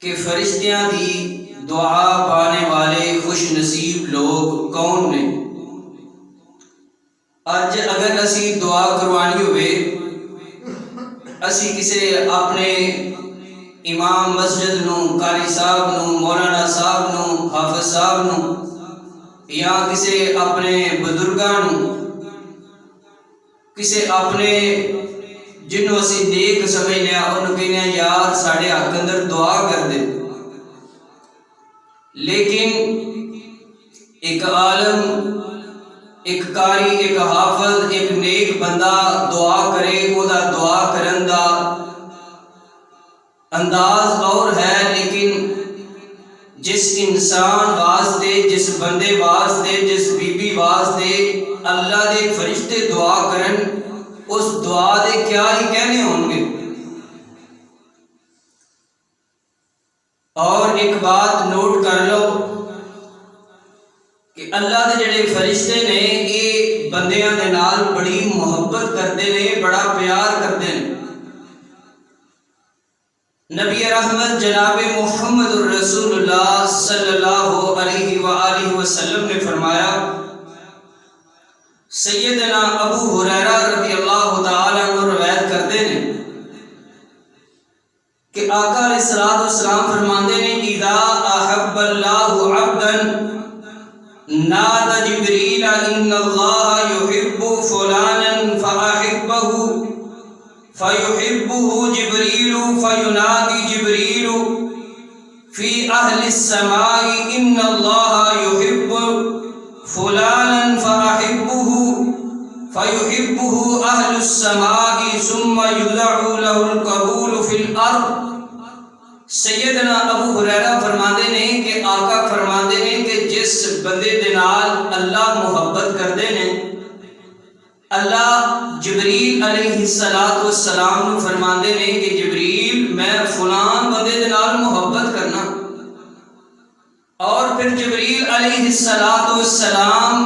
کہ فرشتیاں دی دعا پانے والے خوش نصیب لوگ کون نے؟ اج اگر اسی دعا کروانی ہوئے، اسی کسے اپنے امام مسجد نو، قاری صاحب نو، مولانا صاحب نو، حافظ صاحب نو، یا کسے اپنے بزرگاں نو، کسے اپنے جنوں اسی نیک سمجھ لیا انہوں کہنے یار ساڑھے حق اندر دعا کر دے، لیکن ایک عالم، ایک قاری، ایک حافظ، ایک نیک بندہ دعا کرے، وہ دا دعا کرن دا انداز اور ہے، لیکن جس انسان واسطے، جس بندے واسطے، جس بی بی واسطے اللہ دے فرشتے دعا کرن، اس دعا دے کیا ہی کہنے ہوں گے۔ اور ایک بات نوٹ کر لو کہ اللہ دے جڑے فرشتے نے یہ بندیاں دے نال بڑی محبت کرتے نے، بڑا پیار کرتے ہیں۔ نبی رحمت جناب محمد رسول اللہ صلی اللہ علیہ وآلہ وسلم نے فرمایا، سیدنا ابو ہریرہ رضی اللہ تعالیٰ عنہ روایت کرتے ہیں کہ آقا علیہ السلام فرماندے نے اذا احب اللہ عبدا نادى جبريل إن الله يحب فلانا فأحبه فيحبه جبريل فينادي جبريل في أهل السماء إن الله يحب فلانا فأحبه فيحبه أهل السماء ثم يدعو له القبول في الأرض۔ سیدنا ابو ہریرہ فرماندے نے کہ آقا فرماندے نے کہ جس بندے دے نال اللہ محبت کردے نے، اللہ جبریل علیہ السلام نو فرماندے نے کہ جبریل میں فلان بندے دے نال محبت کرنا، اور پھر جبریل علیہ السلام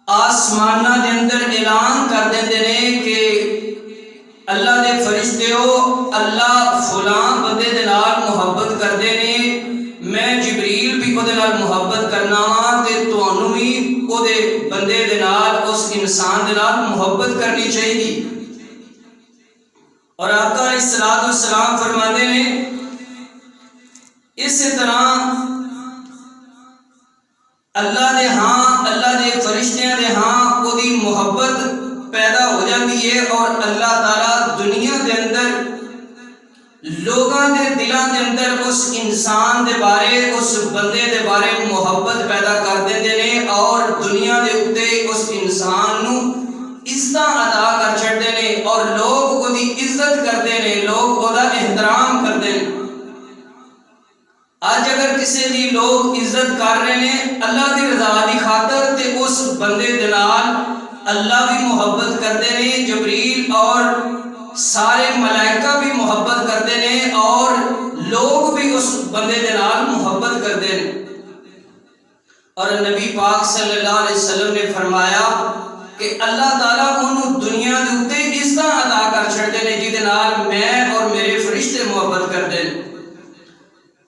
آسمانہ دے اندر اعلان کر دیندے نے کہ اللہ دے فرشتے ہو، اللہ فلان بندے دے نال محبت کردے نے، میں جبریل بھی او دے نال محبت کرنا وا تے تانوں بھی او دے بندے دے نال، اس انسان دے نال محبت کرنی چاہیے۔ اور آقا علیہ السلام فرماتے ہیں اسی طرح اللہ دے ہاں، اللہ دے فرشتیاں دے ہاں او دی محبت پیدا ہو جاتی ہے، اور اللہ تعالیٰ دنیا دے اندر لوگاں دے دلاں دے اندر اس انسان دے بارے، اس بندے دے بارے محبت پیدا کر دیندے نے، اور دنیا دے اُتے اس انسان نو عزتاں ادا کر چھڑدے نے، اور لوگ او دی عزت کردے نے، لوگ او دا احترام کردے نے۔ آج اگر کسی دی لوگ عزت کر رہے نے اللہ دی رضا دی خاطر، تے اس بندے دے نال اللہ بھی محبت کرتے ہیں، جبریل اور سارے ملائکہ بھی محبت کرتے ہیں، اور لوگ بھی اس بندے دے نال محبت کرتے ہیں۔ اور نبی پاک صلی اللہ علیہ وسلم نے فرمایا کہ اللہ تعالیٰ انہوں دنیا دے اوتے عزتاں عطا کر چھڑتے ہیں جہدے نال میں اور میرے فرشتے محبت کرتے ہیں۔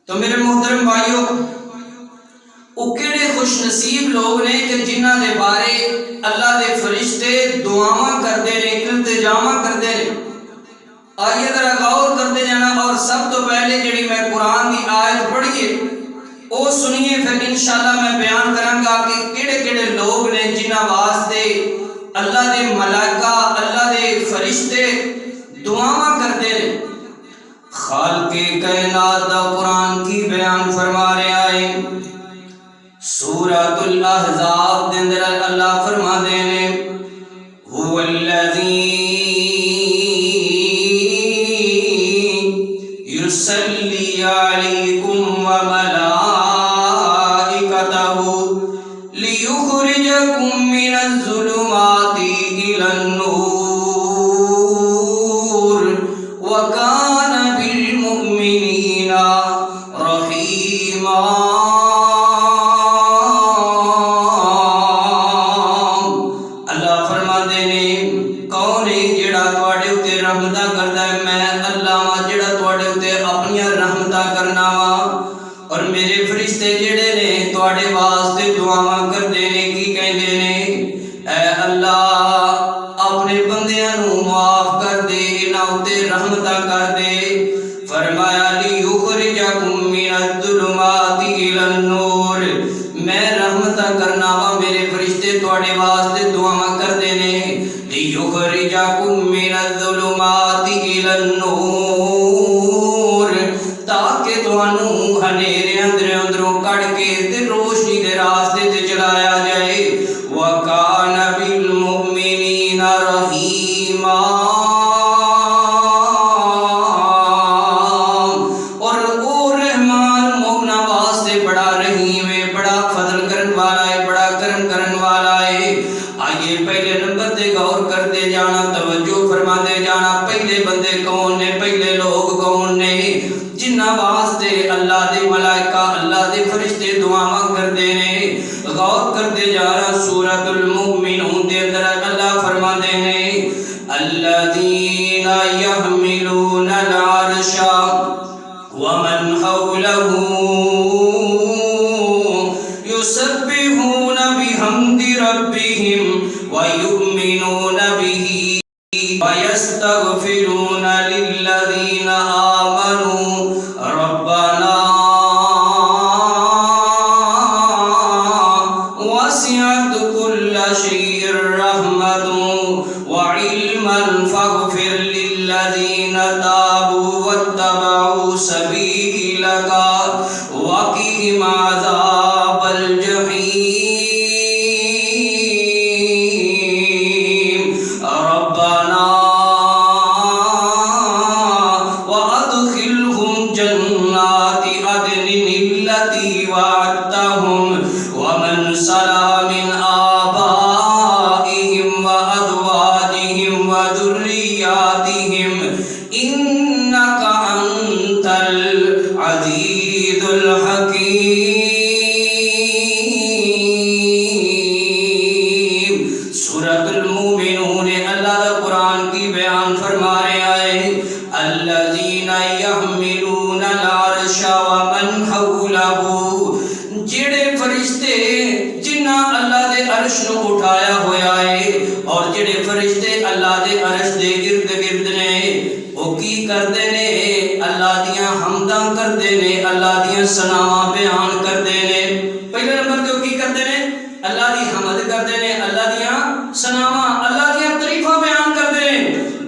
تو میرے محترم بھائیو، وہ کیڑے خوش نصیب لوگ نے کہ جنہاں دے بارے اللہ دے فرشتے دعاواں کردے نے، التجاواں کردے نے۔ آئیے ذرا غور کرتے جانا، اور سب تو پہلے جڑی میں قرآن دی آیت پڑھیے وہ سنیے، پھر انشاءاللہ میں بیان کروں گا کہ کیڑے کیڑے لوگ نے جنہاں واسطے اللہ دے ملائکہ، اللہ دے فرشتے دعاواں کردے نے۔ خالق کائنات دا قرآن کی بیان فرما رہا ہے۔ سورۃ الاحزاب دے اندر اللہ فرما دے نے هو الذی یصلی علیکم وملائکتہ لیخرجکم من الظلمات الی النور وکان بالمؤمنین رحیما۔ اپنی رحمتاں کرنا وا اور میرے فرشتے جڑے نے تواڈے واسطے دعاواں کردے نے کی کہندے نے اے اللہ اپنے بندیاں نو معاف کر دے انہاں اُتے رحمتاں کر دے فرمایا لیخرجکم من الظلمات الی النور میں رحمتاں کرنا وا میرے فرشتے تواڈے واسطے دعاواں کردے نے لیخرجکم من الظلمات الی النور تاکہ تانوں ہنیرے اندروں کڈ کے تے روشنی دے راستے تے چلایا جائے وکان بالمؤمنین رحیما اور او رحمان مومناں واسطے بڑا رحیم ہے بڑا فضل کرن والا ہے بڑا کرم کرن والا ہے آئیے پہلے نمبر تے غور کرتے جانا توجہ فرماتے جانا پہلے بندے کون نے پہلے لوگ کون نے جنہ واسطے اللہ دے ملائکہ اللہ دے فرشتے دعاواں کردے نے غور کرتے جانا سورۃ المؤمنون دے اندر اللہ فرماتے نے الذین یحملون العرش ومن حولہ یسبحون بحمد ربهم ویؤمنون به ویستغفرون للذین آمنوا ربنا وسعت كل شيء رحمة وعلما فاغفر للذين تابوا واتبعوا سبيلك وقهم عذاب الجحيم ربنا وأدخلهم جنات عدن التي وعدتهم ومن صلح من آبائهم وأزواجهم وذرياتهم إنك أنت العزيز الحكيم سورۃ المؤمنون اللہ دا قرآن کی بیان فرما رہے آئے الذین یحملون العرش ومن حولہ جڑے فرشتے جنہ اللہ دے عرش نو اٹھایا ہویا ہے اور جڑے فرشتے اللہ دے عرش دے گرد گرد نے وہ کی کردے نے اللہ دیاں حمداں کردے نے اللہ دیاں ثناواں بیان کردے نے پہلے نمبر تے وہ کی کردے نے اللہ دی حمد کردے نے اللہ دیاں ثناواں اللہ دیاں تعریفاں بیان کردے نے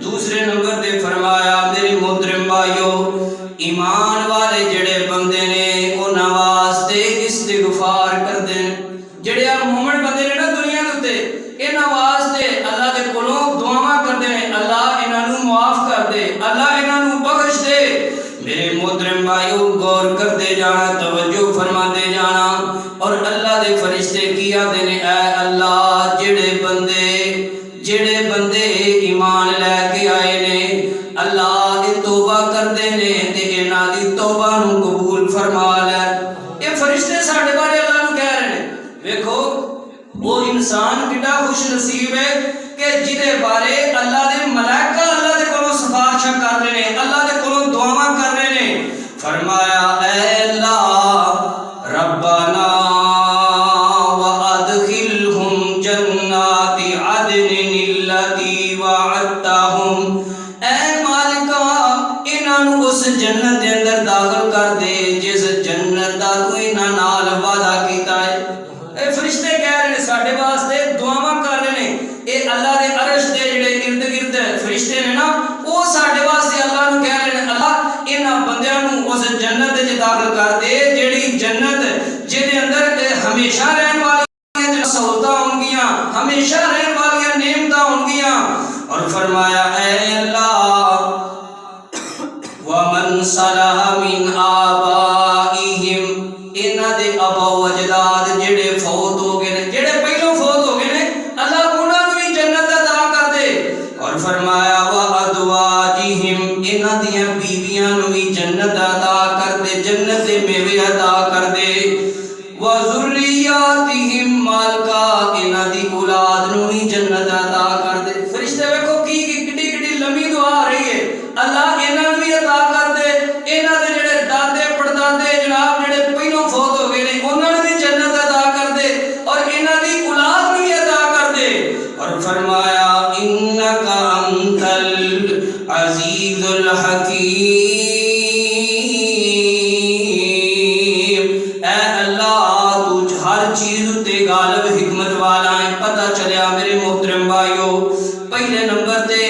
دوسرے نمبر تے فرمایا میرے محترم بھائیو ایمان والے جڑے بندے نے انہاں واسطے استغفار کردے نے جڑے مومن بندے نے نا دنیا دے اوتے انہاں واسطے اللہ دے کولوں دعاواں کردے نے اللہ انہاں نوں معاف کر دے اللہ انہاں نوں بخش دے میرے محترم بھائیو غور کرتے جانا توجہ فرماتے جانا اور اللہ دے فرشتے کیا دے نے اے اللہ جڑے بندے ایمان لے کے آئے نے اللہ دی توبہ کردے نے تے انہاں دی توبہ نوں قبول فرما لے اے فرشتے ساڈے بارے اللہ نوں کہہ رہے نے ویکھو وہ انسان کڈا خوش نصیب ہے کہ جدے بارے اللہ دے ملائکہ اللہ دے کولوں سفارشاں کر رہے نے اللہ دے کولوں دعاواں کر رہے نے فرمایا اے اللہ ربنا وادخلهم جنات عدن التي وعدتهم اے مالکا انہاں نوں اس جنت دے اندر داخل کر دے جس جنت دا تو انہاں نال وعدہ کیتا ہے اے فرشتے کہہ رہے نے ساڈے واسطے دعاواں کر رہے نے اے اللہ دے عرش دے جڑے ارد گرد فرشتے نے نا وہ ساڈے واسطے اللہ نوں کہہ رہے نے اللہ انہاں بندیاں نوں اس جنت وچ داخل کر دے جڑی جنت جدے اندر ہمیشہ رہن والی سہولتاں ہون گیاں ہمیشہ رہن والی نعمتاں ہون گیاں اور فرمایا اے اللہ ومن صلح من آبائهم انہاں دے ابا و اجداد جڑے فوت ہو گئے نے جڑے پہلو فوت ہو گئے نے اللہ انہاں نوں بھی جنت عطا کر دے اور فرمایا وازواجہم انہاں دیاں بیویاں نوں بھی جنت عطا کر دے جنت دے میوے عطا کر دے وذریاتہم مالکا انہاں دی اولاد نوں بھی جنت عطا کر دے فرشتے ویکھو کی کڈی کڈی لمبی دعا آ رہی ہے اللہ انہاں نوں بھی عطا کر دے انہاں الحکیم، اے اللہ تو ہر چیز تے غالب حکمت والا ہے۔ پتہ چلیا میرے محترم بھائیو، پہلے نمبر تے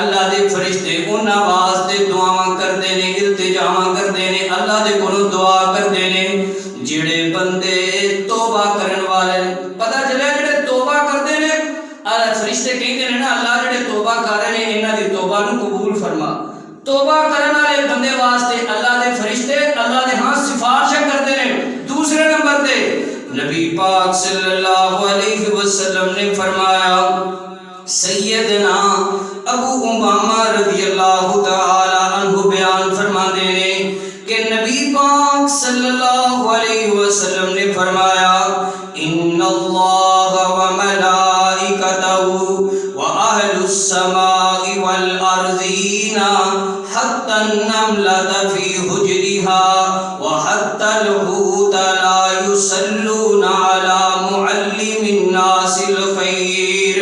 اللہ دے فرشتے انہاں واسطے دعاواں کردے نے، التجاواں کردے نے، اللہ دے کولوں دعا کردے نے جڑے بندے توبہ کرن والے نے۔ پتہ چلیا جڑے توبہ کردے نے، فرشتے کہندے نے نا اللہ جڑے توبہ کر رہے نے انہاں دی توبہ نو قبول فرما۔ توبہ کرن والے بندے واسطے اللہ دے فرشتے اللہ دے ہاں سفارشاں کردے نے۔ دوسرے نمبر تے نبی پاک صلی اللہ علیہ وسلم نے فرمایا، سیدنا ابو امامہ رضی اللہ تعالی عنہ بیان فرماتے ہیں کہ نبی پاک صلی اللہ علیہ وسلم نے فرمایا، ان اللہ و ملائکتہ و اہل السماء والارضین حتی النملۃ فی حجرها وحتی الحوت لا یصلون علی معلم الناس الخیر۔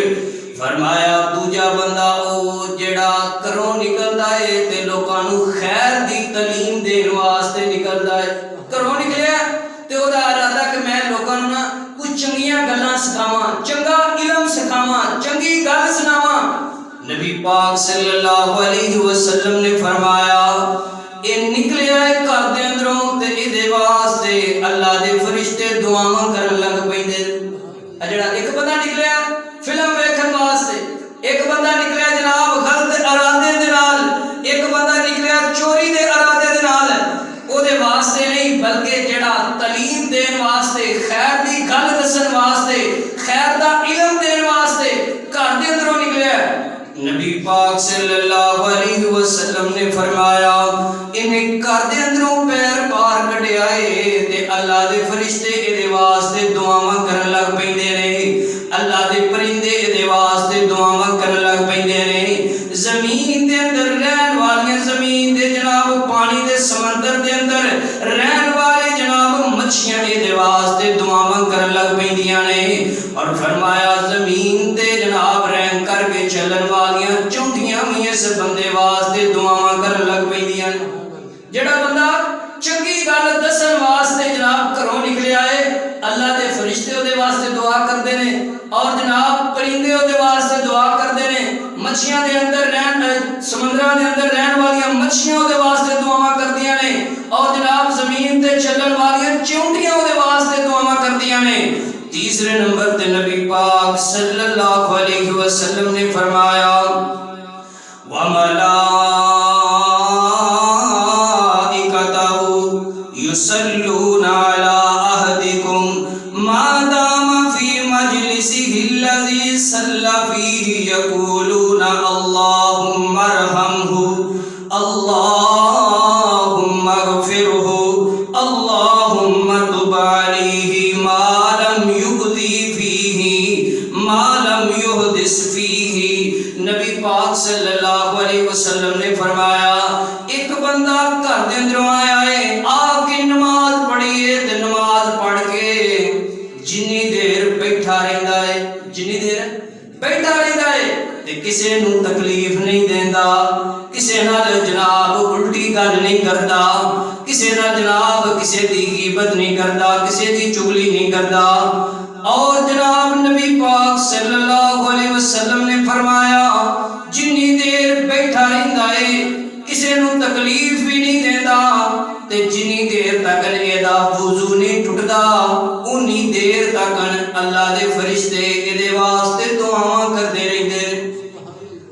فرمایا دوجا بندہ او جڑا کروں نکلدا ہے تے لوکاں نو خیر دی تعلیم دین واسطے نکلدا ہے، کروں نکلیا تے او دا ارادہ کہ میں لوکاں نو نا کچھ چنگیاں گلاں سکھاواں، چنگا علم سکھاواں، چنگی گل سناواں۔ نبی پاک صلی اللہ علیہ وسلم نے فرمایا اے نکلیا ہے گھر دے اندروں تے اے دے واسطے اللہ دے فرشتے دعاواں کرن لگ پیندے۔ جڑا ایک بندہ نکلیا فلم ویکھن واسطے، ایک بندہ نکلیا جناب غلط ارادے دے نال، ایک بندہ نکلیا چوری دے ارادے دے نال، او دے واسطے نہیں بلکہ جڑا تعلیم دین واسطے، خیر دی گل دسن واسطے، خیر دا علم دین واسطے گھر دے اندروں نکلیا۔ نبی پاک صلی اللہ علیہ وسلم نے فرمایا انہیں گھر دے اندروں پیر پار کڈیا ہے تے اللہ دے فرشتے اے دے واسطے دعاواں کرن لگ پیندے نے، اللہ دے پرندے اے دے واسطے دعاواں کرن لگ پیندے نے، زمین دے اندر رہن والیاں، زمین دے جناب پانی دے سمندر دے اندر رہن والے جناب مچھیاں اے دے واسطے دعاواں کرن لگ پیندیاں نے۔ اور فرمایا زمین دے جناب رہن کر کے چلن والیاں چونٹیاں بھی اس بندے واسطے دعاواں کرن لگ پیندیاں نے۔ جڑا بندہ چنگی گل دسن واسطے جناب گھروں نکلیا ہے اللہ دے فرشتے او دے واسطے دعا کردے نے، اور جناب پرندے او دے واسطے دعا کردے نے، مچھیاں دے اندر رہن سمندراں دے اندر رہن والیاں مچھیاں او دے واسطے دعاواں کردیاں نے، اور جناب زمین تے چلن والیاں چونٹیاں او دے واسطے دعاواں کردیاں نے۔ تیسرے نمبر تے نبی پاک صلی اللہ علیہ وسلم نے فرمایا وَمَلَائِكَتَهُ يُصَلُّونَ عَلَىٰ أَحَدِكُمْ مَا دَامَ فِي مَجْلِسِهِ الَّذِي صَلَّى فِيهِ يَقُولُونَ اللَّهُمَّ ارْحَمْهُ اللَّهُمَّ اغْفِرْهُ اللَّهُمَّ تُبْ عَلَيْهِ مَا لَمْ يُؤْذِ فِيهِ مَا لَمْ يُحْدِثْ فِيهِ۔ نبی پاک صلی اللہ علیہ وسلم نے فرمایا ایک بندہ گھر دے اندروں آیا ہے، آ کے نماز پڑھی ہے تے نماز پڑھ کے جنی دیر بیٹھا رہندا ہے، جنی دیر بیٹھا رہندا ہے تے کسے نو تکلیف نہیں دیندا، کسے نال جناب الٹی گل نہیں کردا، کسے نال جناب کسے دی غیبت نہیں کردا، کسے دی چغلی نہیں کردا۔ اور جناب نبی پاک صلی اللہ علیہ وسلم نے فرمایا جنی دیر بیٹھا رہندا ہے کسے نو تکلیف بھی نہیں دیندا تے جنی دیر تک ایدا وضو نہیں ٹوٹدا اونی دیر تک اللہ دے فرشتے ایدے واسطے دعاواں کردے رہندے۔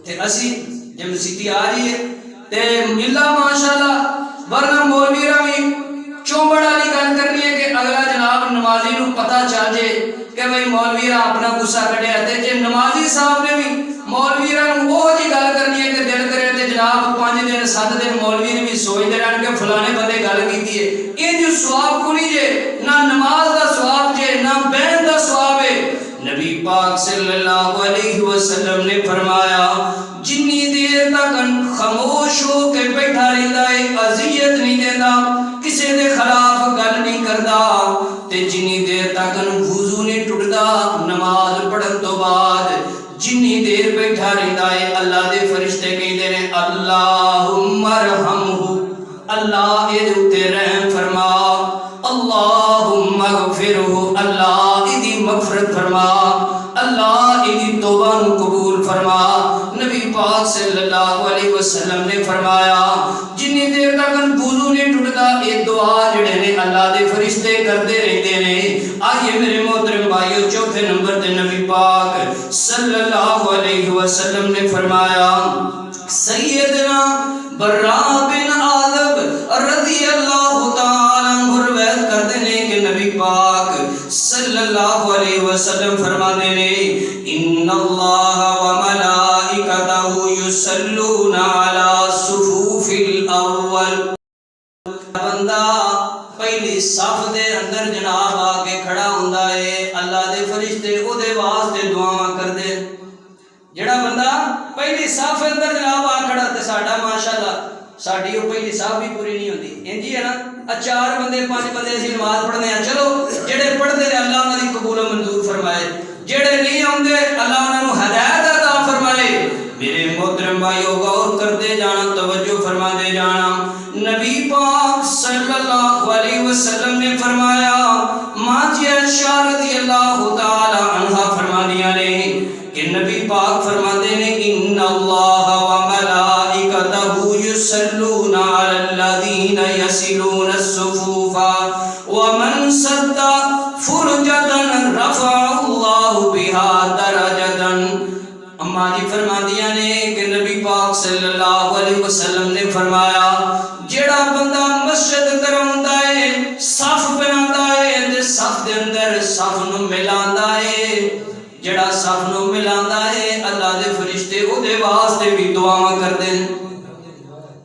تے اسی جے مسیتی آ رہی ہے تے ملا ماشاءاللہ، ورنہ مولوی راوی چوبڑ والی گل کرنی ہے کہ اگلا جناب نمازی نو پتہ چل جے کہ بھئی مولوی را اپنا غصہ کڈیا، تے جے نمازی صاحب نے بھی مولوی را نو وہ جی گل کرنی ہے کہ دل کرے تے جناب 5 دن 7 دن مولوی نے بھی سوچدے رہن کہ فلانے بندے گل کیتی ہے، انج ثواب کوئی جے، نہ نماز دا ثواب جے نہ بیان دا ثواب ہے۔ نبی پاک صلی اللہ علیہ وسلم نے فرمایا جنی دیر تک خاموش ہو کے بیٹھا رہندا ہے، اذیت نہیں دیندا، کسے دے خلاف گل نہیں کردا تے جنی دیر تک وضو نہیں ٹوٹدا، نماز پڑھن تو بعد جنی دیر بیٹھا رہندا ہے اللہ دے فرشتے کہندے نے اللہم فرحمہ، اللہ اے تے رحم فرما، اللہم اغفرہ، اللہ دی مغفرت فرما، اللہ دی توبہ نو قبول فرما۔ نبی پاک صلی اللہ علیہ وسلم نے فرمایا جنی دیر تک وضو نہیں ٹوٹدا اے دعا جڑے نے اللہ دے فرشتے کردے رہندے نے۔ آئیے میرے محترم بھائیو، چوتھے نمبر تے نبی پاک صلی اللہ علیہ وسلم نے فرمایا سیدنا براء بن عازب رضی اللہ تعالی عنہ روایت کرتے ہیں کہ نبی پاک صلی اللہ علیہ وسلم فرماتے ہیں ان اللہ و ملائکتہ یصلون علی صفوف الاول، بندہ پہلی صف دے اندر جناب آ کے کھڑا ہوندا ہے، اللہ دے فرشتے او دے واسطے دعاواں کردے۔ جڑا بندہ پہلی صف اندر جناب آ کھڑا تے ساڈا ماشاءاللہ ساڈی وہ پہلی صف بھی پوری نہیں ہوندی، انجی ہے نا، چار بندے پانچ بندے اسی نماز پڑھنے ہیں، چلو جڑے پڑھتے ہیں اللہ انہاں دی قبول و منظور فرمائے، جڑے نہیں آندے اللہ انہاں نو ہدایت عطا فرمائے۔ میرے محترم بھائیو غور کرتے جانا، توجہ فرماتے جانا، نبی پاک صلی اللہ علیہ وسلم نے فرمایا ماں جی عائشہ رضی اللہ تعالی عنہا فرمانیاں نے کہ نبی پاک فرماتے ہیں ان اللہ و ملائکتہ یصلون علی الذین یصلون الصفوف ومن سد فرجۃ رفع اللہ بها درجۃ۔ اماں جی فرماندیاں نے کہ نبی پاک صلی اللہ علیہ وسلم نے فرمایا جڑا بندہ مسجد کراوندا ہے، صف بناوندا ہے تے صف دے اندر صف نو ملاندا ہے، جڑا صف نو ملاندا ہے اللہ دے فرشتے او دے واسطے بھی دعاواں کردے ہیں۔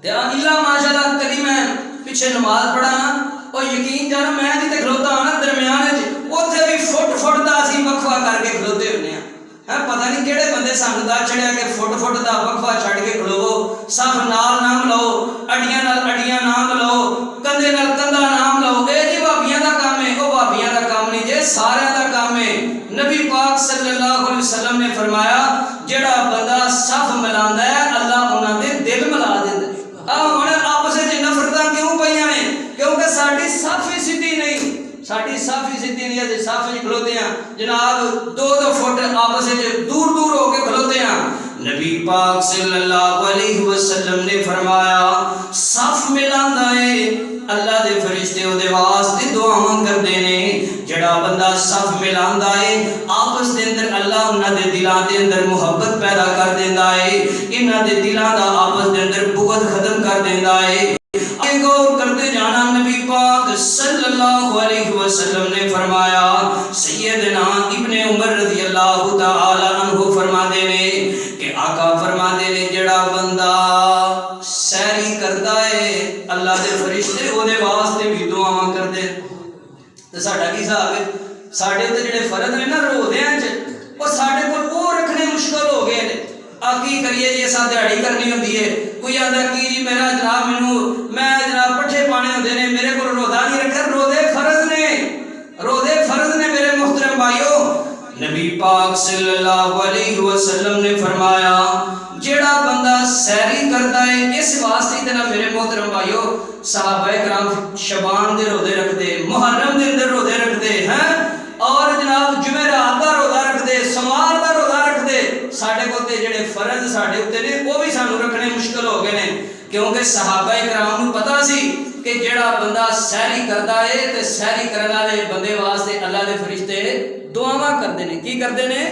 تے اللہ ماشاءاللہ کدی میں پیچھے نماز پڑھا نا او یقین جانا میں جتے کھلوتا ہوں نا درمیان وچ اوتھے بھی فٹ دا اسی وقفہ کر کے کھلوتے ہونے ہیں۔ پتہ نہیں کہڑے بندے سانو دا چڑھیا کہ فٹ دا وقفہ چھڑ کے کھلوو، صف نال نہ ملاؤ، اڈیاں نال اڈیاں نہ ملاؤ، کندھے نال کندھا نہ ملاؤ، اے جی بھابیاں دا کام ہے، او بھابیاں دا کام نہیں جے، سارے دا کام ہے۔ نبی پاک صلی اللہ علیہ وسلم نے فرمایا جڑا بندہ صف ملاندا ہے اللہ انہاں دے دل ملا دیندا۔ ہن آپس وچ نفرتاں کیوں پیاں نے؟ کیونکہ ساڈی صف ہی سیدھی نہیں، ساڈی صف ہی سیدھی نہیں ہے، صف وچ کھلوتے ہیں جناب دو فٹ آپس وچ دور دور ہو کے کھلوتے ہیں۔ نبی پاک صلی اللہ علیہ وسلم نے فرمایا صف ملاندا ہے اللہ دے فرشتے او دے واسطے دعاواں کردے نے۔ جڑا بندہ صف ملاندا ہے آپس دے اندر اللہ انہاں دے دلاں دے اندر محبت پیدا کر دیندا ہے، انہاں دے دلاں دا آپس دے اندر بغض ختم کر دیندا ہے۔ غور کرتے جانا، نبی پاک صلی اللہ علیہ وسلم نے فرمایا سیدنا ابن عمر رضی اللہ تعالی عنہ فرماتے نے کہ آقا فرماتے نے جڑا بندہ سیری کرتا ہے اللہ دے فرشتے او دے واسطے بھی دعاواں کردے۔ تے ساڈا کی حساب ہے؟ ساڈے تے جڑے فرض نے نا روزیاں چ او ساڈے کول او رکھنے مشکل ہو گئے نے۔ کی کریے جی اساں دیہڑی کرنی ہوندی ہے، کوئی آندا کی جی میرا جناب میں جناب پٹھے پانے ہوندے نے میرے کول روزہ نہیں رکھا، روزے فرض نے، روزے فرض نے میرے محترم بھائیو۔ نبی پاک صلی اللہ علیہ وسلم نے فرمایا جڑا بندہ سیری کرتا ہے اس واسطے تے نا میرے محترم بھائیو صحابہ کرام شعبان دے روزے رکھتے، محرم دے اندر روزے رکھتے ہیں اور جناب جمعرات دا روزہ رکھتے، سوار دا روزہ رکھتے۔ ساڈے کول تے جڑے فرض ساڈے اوتے نے او بھی سانو رکھنے مشکل ہو گئے نے، کیونکہ صحابہ کرام نو پتہ سی کہ جڑا بندہ سحری کرتا ہے تے سحری کرن والے بندے واسطے اللہ دے فرشتے دعاواں کردے نے۔ کی کردے نے؟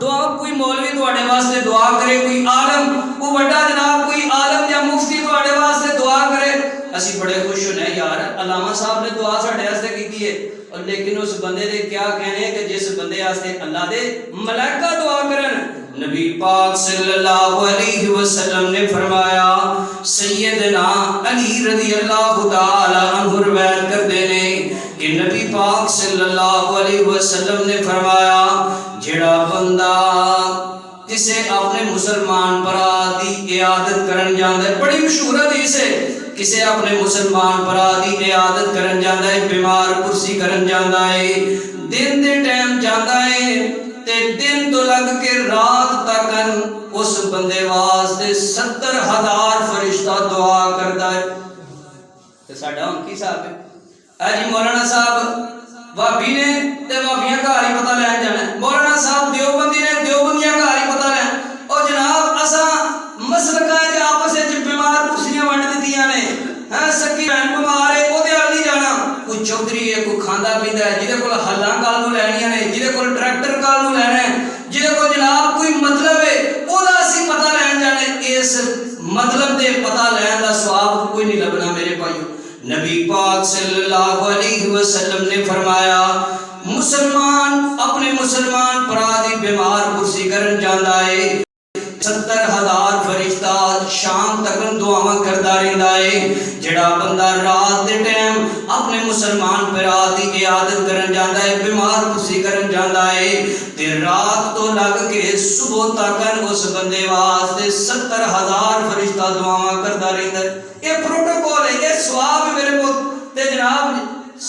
دعا۔ کوئی مولوی تواڈے واسطے دعا کرے، کوئی عالم، کوئی بڑا جناب کوئی عالم یا مفتی تواڈے واسطے دعا کرے، اسی بڑے خوش ہونے یار علامہ صاحب نے دعا ساڈے واسطے کیتی ہے، اور لیکن اس بندے دے کیا کہنے کہ جس بندے واسطے اللہ دے ملائکہ دعا کرن۔ نبی پاک صلی اللہ علیہ وسلم نے فرمایا سیدنا علی رضی اللہ تعالی عنہ روایت کرتے ہیں کہ نبی پاک صلی اللہ علیہ وسلم نے فرمایا جڑا بندہ کسے اپنے مسلمان برا دی عیادت کرن جاندا ہے، بڑی مشہور حدیث ہے، کسے اپنے مسلمان برا دی عیادت کرن جاندا ہے، بیمار پرسی کرن جاندا ہے، دن دے ٹائم جاندا ہے تے دن تو لگ کے رات تک اس بندے واسطے 70,000 فرشتہ دعا کرتا ہے۔ تے ساڈا ہن کی حساب ہے؟ اے جی مولانا صاحب بھابی نے تے بھابیاں گھر ہی پتہ لین جانا ہے، مولانا صاحب دیوبندی نے دیوبندیاں گھر ہی پتہ لین۔ او جناب اساں مسلکاں وچ آپس وچ بیمار کرسیاں ونڈ دتیاں نے، ہاں سکی بہن بیمار ہے او دے ال نہیں جانا، کوئی چودھری ہے کوئی کھاندا پیندا ہے جہدے کول ہلاں کل نوں لینیاں نے، جہدے کول ٹریکٹر کل نوں لینا ہے، جہدے کول جناب کوئی مطلب ہے او دا اسی پتہ لین جانے۔ اس مطلب دے پتہ لین دا ثواب کوئی نہیں لبنا میرے بھائیو۔ نبی پاک صلی اللہ علیہ وسلم نے فرمایا مسلمان اپنے مسلمان بھرا دی بیمار پرسی کرن جاندا ہے، 70,000 فرشتہ شام تک دعاواں کردا رہندا ہے۔ جڑا بندہ رات دے ٹائم اپنے مسلمان بھرا دی عیادت کرن جاندا ہے، بیمار پرسی کرن جاندا ہے، تے رات تو لگ کے صبح تک اس بندے واسطے 70,000 فرشتہ دعاواں کردا رہندا ہے۔ یہ پروٹوکول ہے، یہ ثواب ہے میرے تے جناب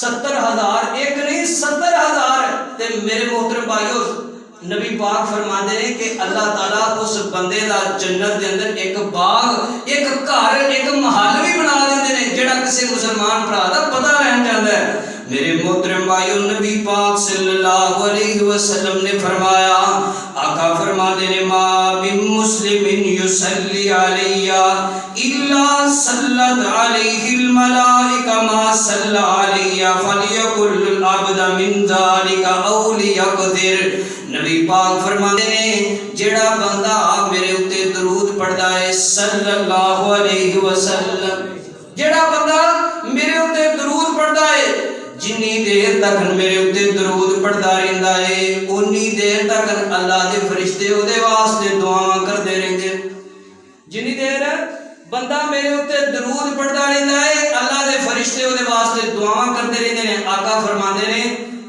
70,000 ایک نہیں 70,000 تے میرے محترم بھائیو نبی پاک فرماتے ہیں کہ اللہ تعالیٰ اس بندے دا جنت دے اندر ایک باغ ایک گھر ایک محل بھی بنا دیندے نے جڑا کسی مسلمان بھرا دا پتہ رہن جاندا ہے۔ میرے محترم بھائیو نبی پاک صلی اللہ علیہ وسلم نے فرمایا آقا فرماتے ہیں ما من مسلم یصلی علی الا صلت علیہ الملائکہ ما صلی علی فلیقل العبد من ذالک او لیقدر۔ نبی پاک فرماتے ہیں جڑا بندہ میرے اتے درود پڑھدا ہے صلی اللہ علیہ وسلم، جڑا بندہ میرے اتے درود پڑھدا ہے جنی دیر تک میرے اتے درود پڑھدا رہندا ہے اونی دیر تک اللہ دے فرشتے او دے واسطے دعاواں کردے رہندے۔ جنی دیر بندہ میرے اتے درود پڑھدا رہندا ہے اللہ دے فرشتے او دے واسطے دعاواں کردے رہندے نے۔ آقا فرماندے نے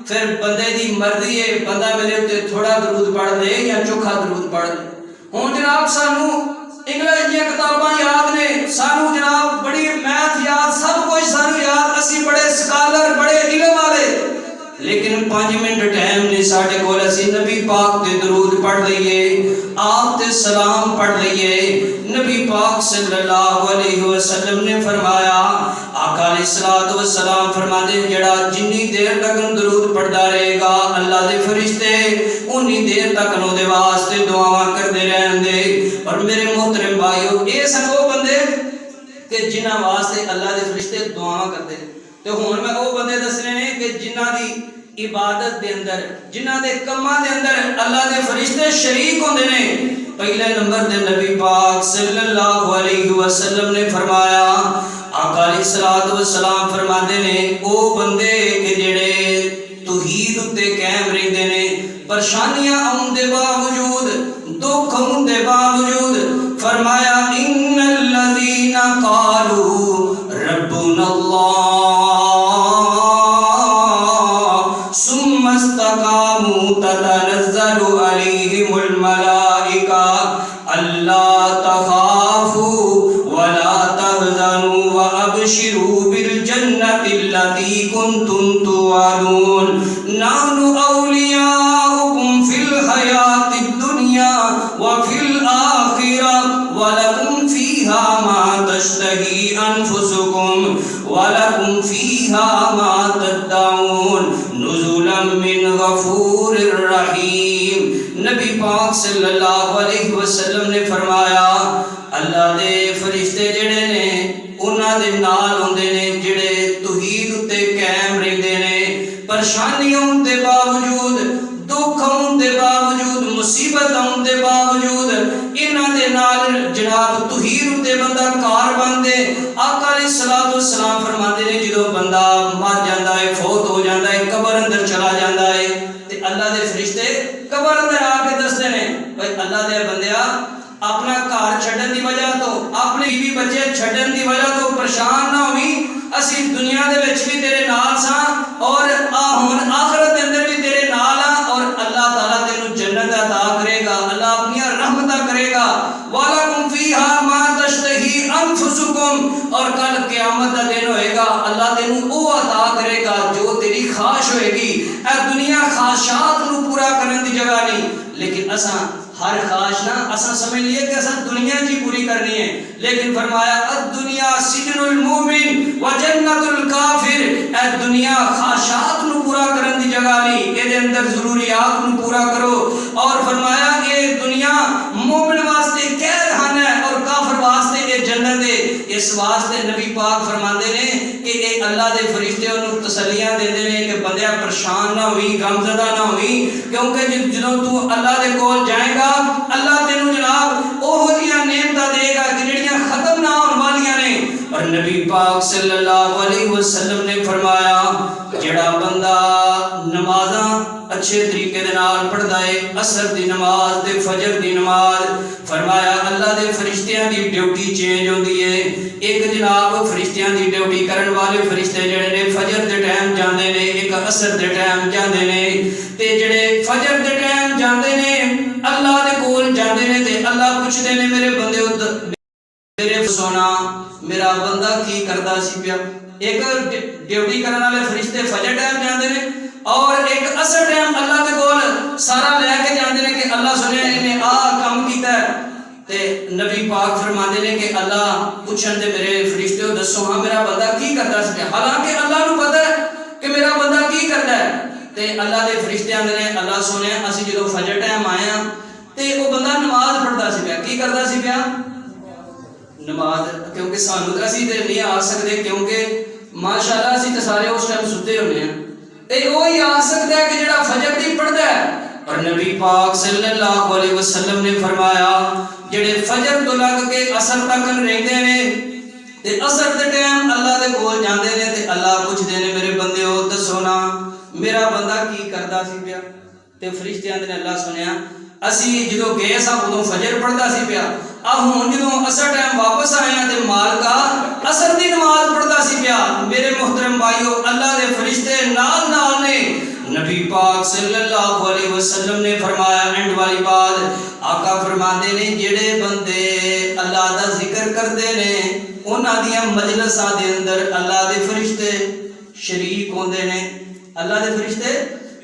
پھر بندے دی مرضی ہے بندہ میرے اتے تھوڑا درود پڑھ دے یا چوکھا درود پڑھ دے۔ ہن جناب سانو انگلش دی کتاباں یاد نے، سانو جناب بڑی میتھ یاد، سب کچھ سانو یاد، اسی بڑے سکالر بڑے علم والے، لیکن 5 منٹ ٹائم نہیں ساڈے کول اسی نبی پاک تے درود پڑھ لئیے، آپ تے سلام پڑھ لئیے۔ نبی پاک صلی اللہ علیہ وسلم نے فرمایا آقا علیہ الصلوۃ والسلام فرماتے جڑا جنی دیر تک درود پڑھدا رہے گا اللہ دے فرشتے انی دیر تک نو دے واسطے دعاواں کردے رہن دے۔ اور میرے محترم بھائیو اے سن وہ بندے کہ جنہاں واسطے اللہ دے فرشتے دعاواں کردے ہیں۔ تے ہن میں وہ بندے دسنے نے کہ جنہاں دی عبادت دے اندر جنہاں دے کماں دے اندر اللہ دے فرشتے شریک ہوندے نے۔ پہلے نمبر تے نبی پاک صلی اللہ علیہ وسلم نے فرمایا آقا علیہ الصلوۃ والسلام فرماتے نے او بندے کہ جڑے توحید تے قائم رہندے نے، پریشانیاں آون دے باوجود دکھ آون دے باوجود فرمایا ان الذین قالوا ربنا اللہ ثم استقاموا تتنزل علیہم الملائکہ الا تخافوا ولا تحزنوا وابشروا بالجنة التي كنتم توعدون نحن اولیاؤکم فی الحیاة الدنیا وفی الآخرة ولکم فیہا ما تشتہی انفسکم ولکم فیہا ما تدعون نزلا من غفور الرحیم۔ نبی پاک صلی اللہ علیہ وسلم نے فرمایا اللہ دے فرشتے جڑے نے انہاں دے نال ہوندے نے جڑے توحید تے قائم رہندے نے، پریشانیاں دے باوجود دکھ ہون دے باوجود مصیبت ہون دے باوجود انہاں دے نال جناب توحید تے بندہ کار بندے۔ آقا علیہ الصلوۃ والسلام فرماتے نے جدوں بندہ مر جاندا ہے فوت ہو جاندا ہے قبر اندر چلا جاندا ہے تے اللہ دے فرشتے قبر اندر آ کے دستے نے بھائی اللہ دے بندیا اپنا گھر چھڈن دی وجہ تو اپنے بیوی بچے چھڈن دی وجہ تو پریشان نہ ہوئی، اسی دنیا دے وچ بھی تیرے نال ساں اور ہن آخرت دے اندر بھی تیرے نال ہاں، اور اللہ تعالیٰ تینوں جنت عطا کرے گا، اللہ اپنی رحمتاں کرے گا۔ وَلَكُمْ فِيهَا مَا تَشْتَهِي أَنفُسُكُمْ، اور کل قیامت دا دن ہوئے گا اللہ تینوں او عطا کرے گا جو تیری خواہش ہوئے گی۔ اے دنیا خواہشات نو پورا کرن دی جگہ نہیں، لیکن اساں ہر خواہش نہ اساں سمجھ لیے کہ اساں دنیا جی پوری کرنی ہے، لیکن فرمایا الدنیا سجن المومن و جنت الکافر، اے دنیا خواہشات نو پورا کرن دی جگہ نہیں، اے دے اندر ضروریات نو پورا کرو، اور فرمایا اے دنیا مومن واسطے قید خانہ ہے اور کافر واسطے اے جنت ہے۔ اس واسطے نبی پاک فرماندے نے کہ اے اللہ دے فرشتے انہوں تسلیاں دیندے نے کہ بندیا پریشان نہ ہوئی، غمزدہ نہ ہوئی، کیونکہ جدوں تو اللہ دے کول جائے گا اللہ تینوں جناب اوہ جیاں نعمتاں دے گا کہ جڑیاں ختم نہ ہون والیاں نے۔ اور نبی پاک صلی اللہ علیہ وسلم نے فرمایا جڑا بندہ نمازاں اچھے طریقے دے نال پڑھدا ہے، عصر دی نماز تے فجر دی نماز، فرمایا اللہ دے فرشتیاں دی ڈیوٹی چینج ہوندی ہے۔ ایک جناب فرشتیاں دی ڈیوٹی کرن والے فرشتے جڑے نے فجر دے ٹائم جاندے نے، ایک عصر دے ٹائم جاندے نے، تے جڑے فجر دے ٹائم جاندے نے اللہ دے کول جاندے نے تے اللہ پوچھدے نے میرے بندے میرے سونا میرا بندہ کی کردا سی پیا۔ ایک ڈیوٹی کرن والے فرشتے فجر ٹائم جاندے نے اور ایک عصر ٹائم اللہ دے کول سارا لے کے جاندے نے کہ اللہ سنیا انہیں آ کام کیتا ہے، تے نبی پاک فرماندے نے کہ اللہ پوچھن دے میرے فرشتے دسو ہاں میرا بندہ کی کردا سی پیا، حالانکہ اللہ نو پتہ ہے کہ میرا بندہ کی کردا ہے، تے اللہ دے فرشتے آندے نے اللہ سنیا اسی جدوں فجر ٹائم آئے ہاں تے وہ بندہ نماز پڑھدا سی پیا، کی کردا سی پیا؟ نماز، کیونکہ سانو اسی تے نہیں آ سکتے کیونکہ ماشاءاللہ اسی تے سارے اس ٹائم ستے ہونے ہیں، تے وہی آ سکتا ہے کہ جڑا فجر دی پڑھدا ہے۔ اور نبی پاک صلی اللہ علیہ وسلم نے فرمایا جڑے فجر تو لگ کے عصر تک رہندے نے تے عصر دے ٹائم اللہ دے کول جاندے نے تے اللہ پوچھدے نے میرے بندیو دسو نا میرا بندہ کی کردا سی پیا، تے فرشتے آندے نے اللہ سنیا اسی جدوں گئے سا ادوں فجر پڑھدا سی پیا، ہن جدوں عصر ٹائم واپس آئے ہیں تے مالکا عصر دی نماز پڑھدا سی پیا۔ میرے محترم بھائیو اللہ دے فرشتے نال نال نے۔ نبی پاک صلی اللہ علیہ وسلم نے فرمایا اینڈ والی بات آقا فرماندے نے جڑے بندے اللہ دا ذکر کردے نے انہاں دیاں مجلساں دے اندر اللہ دے فرشتے شریک ہوندے نے، اللہ دے فرشتے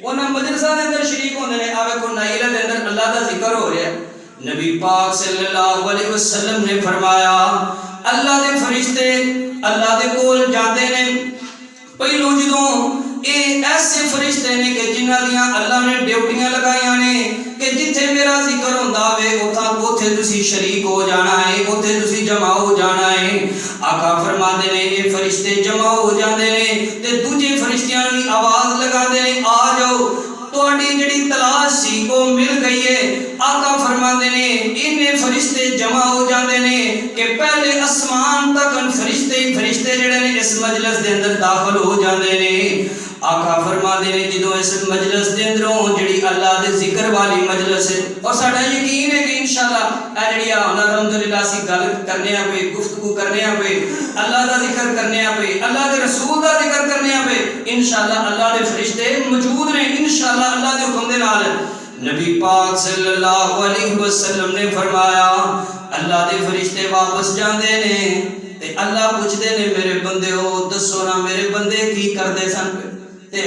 انہاں مجلساں دے اندر شریک ہوندے نے۔ آوے کو نائلہ دے اندر اللہ دا ذکر ہو رہا ہے، نبی پاک صلی اللہ علیہ وسلم نے فرمایا اللہ دے فرشتے اللہ دے کول جاندے نے، پہلو جدوں اے ایسے فرشتے نے کہ جنہاں دیاں اللہ نے ڈیوٹیاں لگائیاں نے کہ جتھے میرا ذکر ہوندا وے اوتھے تسی شریک ہو جانا ہے، اوتھے تسی جمع ہو جانا ہے۔ آقا فرماندے نے اے فرشتے جمع ہو جاندے نے تے دوجے فرشتیاں نوں آواز لگاندے نے آ جاؤ تہاڈی جڑی تلاش سی وہ مل گئی ہے۔ آقا فرماندے نے انہیں فرشتے جمع ہو جاندے نے کہ پہلے اسمان تک فرشتے جڑے نے اس مجلس دے اندر داخل ہو جاندے نے۔ آقا فرماندے نے جدوں اس مجلس دے اندروں جڑی اللہ دے ذکر والی مجلس ہے اور ساڈا یقین ہے کہ انشاءاللہ اے جڑی الحمدللہ اسی گل کرنے آ پے گفتگو کرنے آ پے اللہ دا ذکر کرنے آ پے اللہ دے رسول دا ذکر کرنے آ پے انشاءاللہ اللہ دے فرشتے موجود نے انشاءاللہ اللہ دے حکم دے نال۔ نبی پاک صلی اللہ علیہ وسلم نے فرمایا اللہ دے فرشتے واپس جاندے نے تے اللہ پوچھدے نے میرے بندیو دسو نا میرے بندے کی کردے سن تے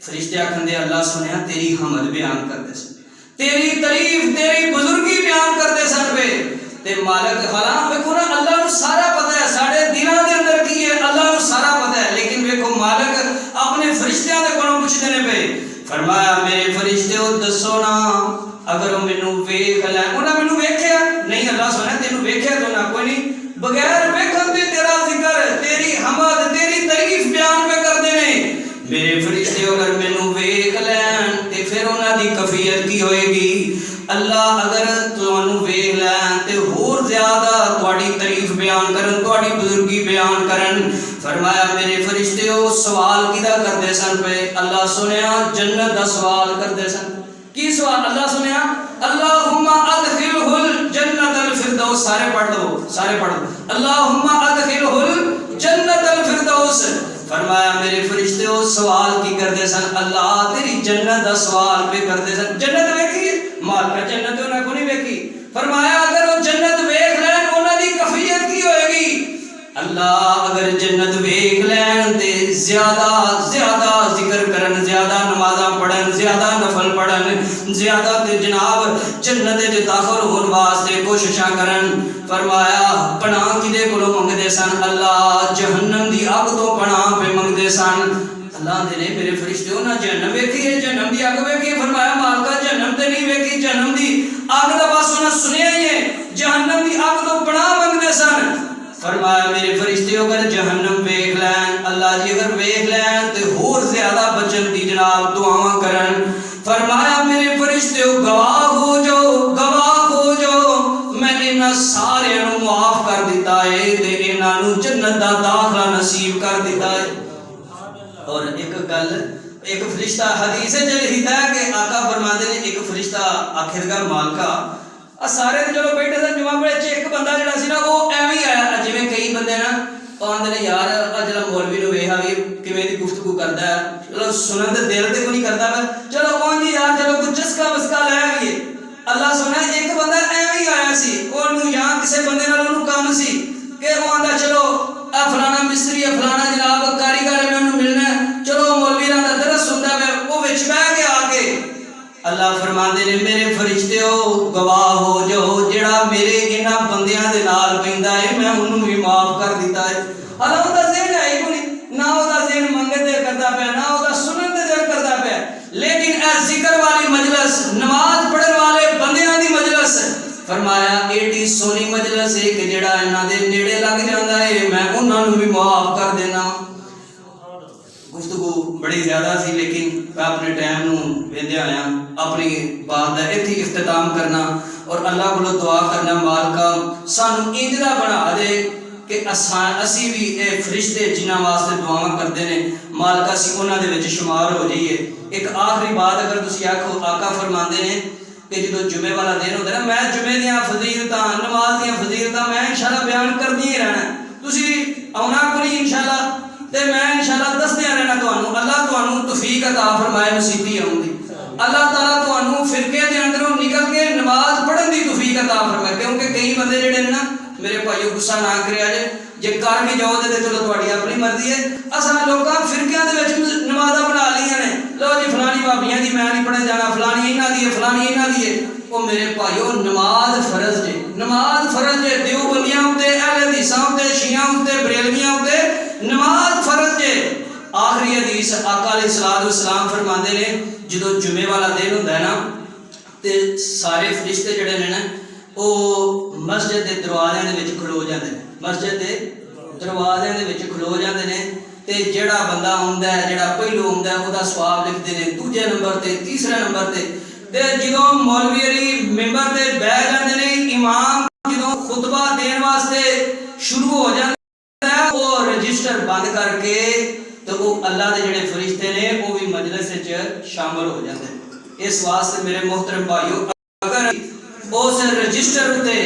فرشتے آکھندے اللہ سنیا تیری حمد بیان کردے سن، تیری تعریف تیری بزرگی بیان کردے سن پہ تے مالک حالان ویکھو نا اللہ نو سارا پتہ ہے ساڈے دلاں دے اندر کی ہے اللہ نو سارا پتہ ہے، لیکن ویکھو مالک اپنے فرشتیاں دے کولوں پوچھدے نے پے فرمایا میرے فرشتےو دسو نا اگر مینوں ویکھ لے انہاں مینوں ویکھیا نہیں اللہ سنیا تینوں ویکھیا تو نہ کوئی نہیں بغیر ویکھن تے تیرا ذکر تیری حمد تیری تعریف بیان پہ کردے نے۔ میرے فرشتے اگر مینوں ویکھ لین تے پھر انہاں دی کیفیت کی ہوئے گی؟ اللہ اگر تانوں ویکھ لین تے ہور زیادہ تہاڈی تعریف بیان کرن تہاڈی بزرگی بیان کرن۔ فرمایا میرے فرشتےو سوال کیدا کردے سن پے؟ اللہ سنیا جنت دا سوال کردے سن۔ کی سوال؟ اللہ سنیا اللہم ادخلہ الجنت الفردوس، سارے پڑھ دو اللہم ادخلہ الجنت الفردوس۔ فرمایا میرے فرشتےو سوال کی کردے سن؟ اللہ تیری جنت دا سوال پہ کردے سن۔ جنت ویکھی مالکا جنت انہاں کو نہیں ویکھی۔ فرمایا اگر وہ جنت ویکھ لین انہاں دی کیفیت کی ہوئے گی؟ اللہ اگر جنت ویکھ لین تے زیادہ ذکر کرن زیادہ نمازاں پڑھن زیادہ نفل پڑھن زیادہ تے جناب جنت وچ داخل ہون واسطے کوششاں کرن. فرمایا پناہ کدے کولوں منگدے سن؟ اللہ جہنم دی اگ تو پناہ پہ منگدے سن. اللہ دے نے میرے فرشتے انہاں جہنم ویکھی ہے، جہنم دی اگ ویکھی. فرمایا مالکا جہنم تے نہیں ویکھی، جہنم دی اگ دا بس انہاں سنیا ہی ہے، جہنم دی اگ تو پناہ منگدے سن. فرمایا میرے فرشتے اگر جہنم ویکھ لین، اللہ جی اگر ویکھ لین تے ہور زیادہ بچن دی جناب دعاواں کرن. فرمایا میرے فرشتے گواہ ہو جاؤ، گواہ ہو جاؤ، میں انہاں سارے نوں معاف کر دیتا ہے تے انہاں نوں جنت دا داخلہ نصیب کر دیتا ہے. اور ایک گل ایک فرشتہ حدیث وچ لکھدا ہے کہ آقا فرماندے نے ایک فرشتہ آخر گا مالکا سارے چلو بیٹھے سن جمع پڑے ایک بندہ جڑا سی نا وہ ایویں ہی آیا. جویں کئی بندے نا آندے نے یار جڑا مولوی نو ویکھا وی کیویں دی گفتگو کردا ہے، چلو سنن دے دل تے کوئی نہیں کردا چلو اون جی یار چلو کچھ چسکا بسکا لے آئیے. اللہ سنا ایک بندہ ایویں ہی آیا سی، اونوں یا کسے بندے نال اونوں کام سی کہ وہ آندا چلو فلانا مستری ہے فلانا جناب کاریگر ہے میں انہوں ملنا ہے، چلو مولوی راں دا درس سندا ہے وہ وچ بیٹھ کے آ کے. اللہ فرماندے نے میرے فرشتے ہو گواہ ہو جاؤ جڑا میرے انہاں بندیاں دے نال پیندا ہے میں انہوں بھی معاف کر دیتا ہے. اللہ دا ذہن ہے ہی نہیں، نہ او دا ذہن منگے تے کردا پیا، نہ او دا سنن تے دل کردا پیا. لیکن اے ذکر والی مجلس، نماز پڑھن والے بندیاں دی مجلس، فرمایا ایڈی سونی مجلس ہے کہ جڑا انہاں دے نیڑے لگ جاندا ہے میں انہاں نوں بھی معاف کر دینا. گفتگو بڑی زیادہ سی لیکن میں اپنے ٹائم نوں ویندے آیا اپنی بات دا ایتھی اختتام کرنا اور اللہ کو دعا کرنا مالکا سانو انج دا بنا دے کہ اسی بھی اے فرشتے جنہاں واسطے دعاواں کردے نے مالکا سی انہاں دے وچ شمار ہو جائیے. ایک آخری بات اگر تسی آکھو آقا فرماندے نے کہ جدو جمعے والا دن ہوتا ہے نا میں جمعے دیاں فضیلتاں نماز دیاں فضیلتاں میں انشاءاللہ بیان کردی ہی رہنا، تسی آنا کوئی انشاءاللہ تے میں انشاءاللہ دسدیاں رہنا تانوں. اللہ تانوں توفیق عطا فرمائے نصیبی آؤں دی. اللہ تعالیٰ تانوں فرقے دے اندروں نکل کے نماز پڑھن دی توفیق عطا فرمائے. کیونکہ کئی بندے جڑے نا میرے بھائیو غصہ نہ کریا جے کر بھی جاؤ تے چلو تہاڈی اپنی مرضی ہے. اساں لوکاں فرقیاں دے وچ نمازاں بنا لیاں نے، لو جی فلانی بھابیاں دی میں نہیں پڑھن جانا، فلانی انہاں دی ہے فلانی انہاں دی ہے. او میرے بھائیو نماز فرض ہے، نماز فرض ہے. دیوبندیاں تے اہل حدیثاں تے شیعاں تے بریلویاں تے نماز فرض ہے. آخری حدیث آقا علیہ الصلوۃ والسلام فرماندے نے جدو جمعے والا دن ہوندا ہے نا تے سارے فرشتے جڑے نے نا او مسجد دے دروازے دے وچ کھلو جاندے نے، مسجد دے دروازے دے وچ کھلو جاندے نے تے جڑا بندہ ہوندا ہے جڑا پہلو ہوندا ہے او دا ثواب لکھدے نے، دوجے نمبر تے تیسرے نمبر تے جدوں مولوی علی ممبر تے بیٹھ جاندے نے امام جدوں خطبہ دین واسطے شروع ہو جاندے وہ رجسٹر بند کر کے تو وہ اللہ دے جڑے فرشتے نے وہ بھی مجلس وچ شامل ہو جاندے. اس واسطے میرے محترم بھائیو اگر اس رجسٹر تے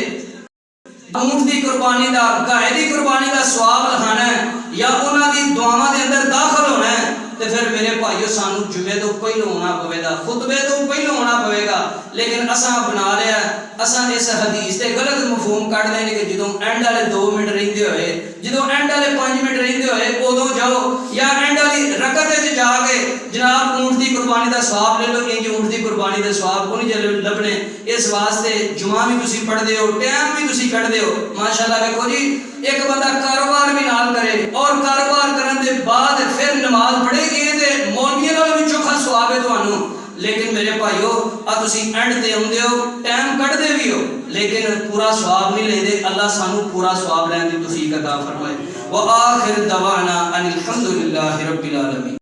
اونٹ دی قربانی دا گائے دی قربانی دا ثواب لکھانا ہے یا انہاں دی دعاواں دے اندر داخل ہونا ہے تے پھر میرے بھائیو سانو جمعے تو پہلو ہونا پوے گا، خطبے تو پہلو ہونا پوے گا. لیکن اساں بنا لیا اساں اس حدیث تے غلط مفہوم کڈ لے کہ جدوں اینڈ والے 2 منٹ رہندے ہوئے جدوں اینڈ والے 5 منٹ رہندے ہوئے اودوں جاؤ یا اینڈ والی رکعت وچ جا کے جناب اونٹ دی قربانی دا ثواب لے لو. انج اونٹ دی قربانی دا ثواب کو نہیں لبنے. اس واسطے جمعہ بھی تسی پڑھدے ہو ٹائم بھی تسی کڈدے ہو ماشاءاللہ. دیکھو جی ایک بندہ کاروبار بھی نال کرے اور کاروبار کرن دے بعد پھر نماز پڑھے گی تے مولویاں نال بھی چوکھا ثواب ہے تانوں. لیکن میرے بھائیو تسی اینڈ تے ہوندے ہو ٹائم کڈدے بھی ہو لیکن پورا ثواب نہیں لیندے. اللہ سانو پورا ثواب لین دی توفیق عطا فرمائے. وآخر دعوانا ان الحمد للہ رب العالمین.